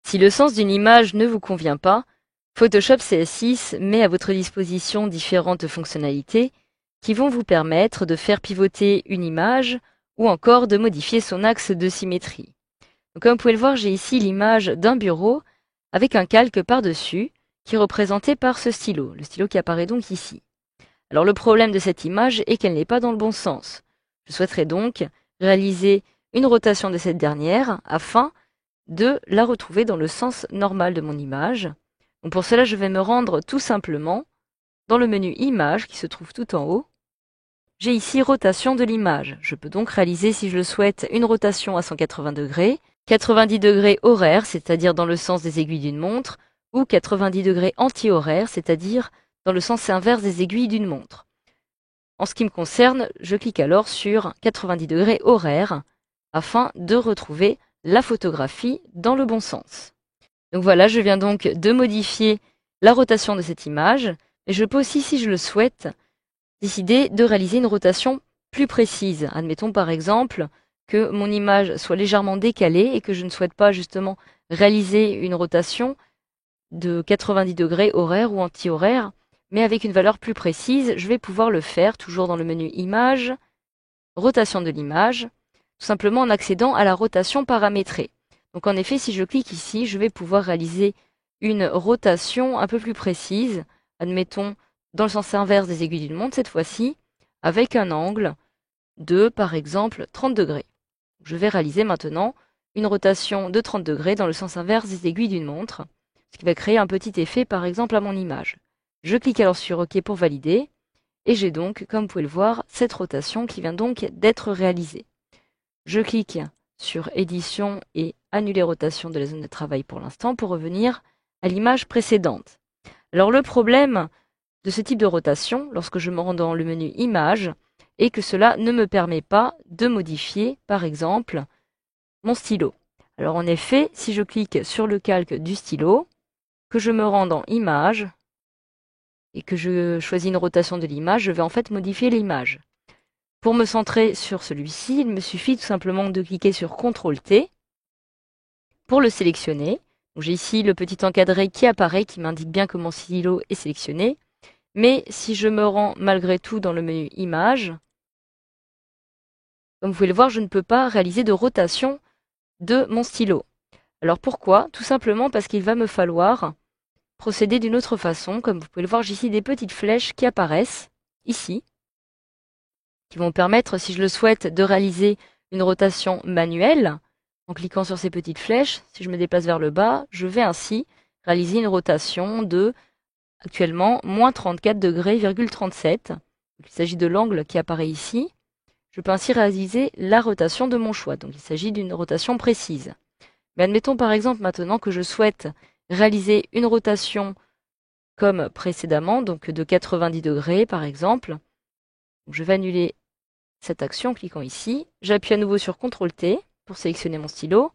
Si le sens d'une image ne vous convient pas, Photoshop CS6 met à votre disposition différentes fonctionnalités qui vont vous permettre de faire pivoter une image ou encore de modifier son axe de symétrie. Donc, comme vous pouvez le voir, j'ai ici l'image d'un bureau avec un calque par-dessus qui est représenté par ce stylo, le stylo qui apparaît donc ici. Alors le problème de cette image est qu'elle n'est pas dans le bon sens. Je souhaiterais donc réaliser une rotation de cette dernière afin de la retrouver dans le sens normal de mon image. Donc pour cela, je vais me rendre tout simplement dans le menu Images qui se trouve tout en haut. J'ai ici Rotation de l'image. Je peux donc réaliser, si je le souhaite, une rotation à 180 degrés, 90 degrés horaires, c'est-à-dire dans le sens des aiguilles d'une montre, ou 90 degrés anti-horaires, c'est-à-dire dans le sens inverse des aiguilles d'une montre. En ce qui me concerne, je clique alors sur 90 degrés horaires afin de retrouver la photographie dans le bon sens. Donc voilà, je viens donc de modifier la rotation de cette image, et je peux aussi, si je le souhaite, décider de réaliser une rotation plus précise. Admettons par exemple que mon image soit légèrement décalée et que je ne souhaite pas justement réaliser une rotation de 90 degrés horaire ou anti-horaire, mais avec une valeur plus précise, je vais pouvoir le faire toujours dans le menu Images, Rotation de l'image, tout simplement en accédant à la rotation paramétrée. Donc en effet, si je clique ici, je vais pouvoir réaliser une rotation un peu plus précise, admettons dans le sens inverse des aiguilles d'une montre cette fois-ci, avec un angle de, par exemple, 30 degrés. Je vais réaliser maintenant une rotation de 30 degrés dans le sens inverse des aiguilles d'une montre, ce qui va créer un petit effet, par exemple, à mon image. Je clique alors sur OK pour valider, et j'ai donc, comme vous pouvez le voir, cette rotation qui vient donc d'être réalisée. Je clique sur Édition et Annuler rotation de la zone de travail pour l'instant pour revenir à l'image précédente. Alors le problème de ce type de rotation, lorsque je me rends dans le menu Images, est que cela ne me permet pas de modifier, par exemple, mon stylo. Alors en effet, si je clique sur le calque du stylo, que je me rends dans Images, et que je choisis une rotation de l'image, je vais en fait modifier l'image. Pour me centrer sur celui-ci, il me suffit tout simplement de cliquer sur CTRL-T pour le sélectionner. J'ai ici le petit encadré qui apparaît, qui m'indique bien que mon stylo est sélectionné. Mais si je me rends malgré tout dans le menu Images, comme vous pouvez le voir, je ne peux pas réaliser de rotation de mon stylo. Alors pourquoi? Tout simplement parce qu'il va me falloir procéder d'une autre façon. Comme vous pouvez le voir, j'ai ici des petites flèches qui apparaissent ici, qui vont permettre, si je le souhaite, de réaliser une rotation manuelle. En cliquant sur ces petites flèches, si je me déplace vers le bas, je vais ainsi réaliser une rotation de, actuellement, moins 34 degrés,37. Il s'agit de l'angle qui apparaît ici. Je peux ainsi réaliser la rotation de mon choix. Donc il s'agit d'une rotation précise. Mais admettons par exemple maintenant que je souhaite réaliser une rotation comme précédemment, donc de 90 degrés par exemple. Je vais annuler cette action en cliquant ici. J'appuie à nouveau sur CTRL-T pour sélectionner mon stylo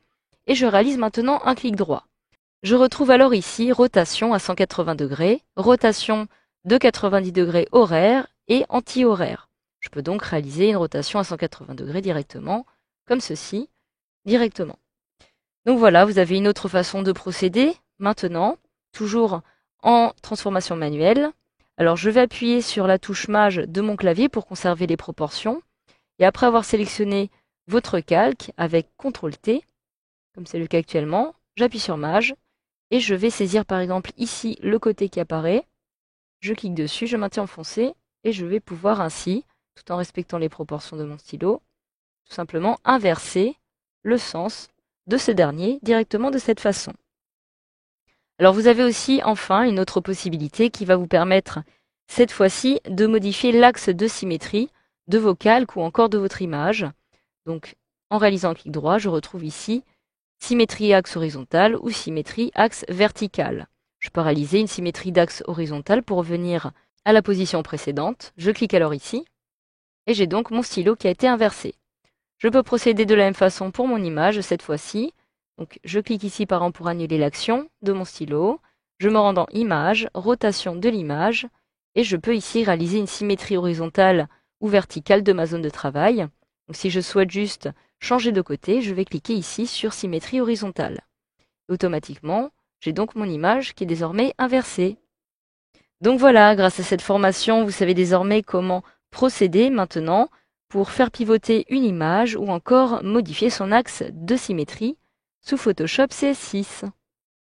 et je réalise maintenant un clic droit. Je retrouve alors ici rotation à 180 degrés, rotation de 90 degrés horaire et anti-horaire. Je peux donc réaliser une rotation à 180 degrés directement, comme ceci, directement. Donc voilà, vous avez une autre façon de procéder maintenant, toujours en transformation manuelle. Alors je vais appuyer sur la touche Maj de mon clavier pour conserver les proportions. Et après avoir sélectionné votre calque avec CTRL-T, comme c'est le cas actuellement, j'appuie sur Maj et je vais saisir par exemple ici le côté qui apparaît. Je clique dessus, je maintiens enfoncé et je vais pouvoir ainsi, tout en respectant les proportions de mon stylo, tout simplement inverser le sens de ce dernier directement de cette façon. Alors vous avez aussi enfin une autre possibilité qui va vous permettre cette fois-ci de modifier l'axe de symétrie de vos calques ou encore de votre image. Donc en réalisant un clic droit, je retrouve ici symétrie axe horizontal ou symétrie axe vertical. Je peux réaliser une symétrie d'axe horizontal pour revenir à la position précédente. Je clique alors ici et j'ai donc mon stylo qui a été inversé. Je peux procéder de la même façon pour mon image cette fois-ci. Donc je clique ici par exemple pour annuler l'action de mon stylo. Je me rends dans Images, Rotation de l'image et je peux ici réaliser une symétrie horizontale ou verticale de ma zone de travail. Donc si je souhaite juste changer de côté, je vais cliquer ici sur Symétrie horizontale. Automatiquement, j'ai donc mon image qui est désormais inversée. Donc voilà, grâce à cette formation, vous savez désormais comment procéder maintenant pour faire pivoter une image ou encore modifier son axe de symétrie sous Photoshop CS6.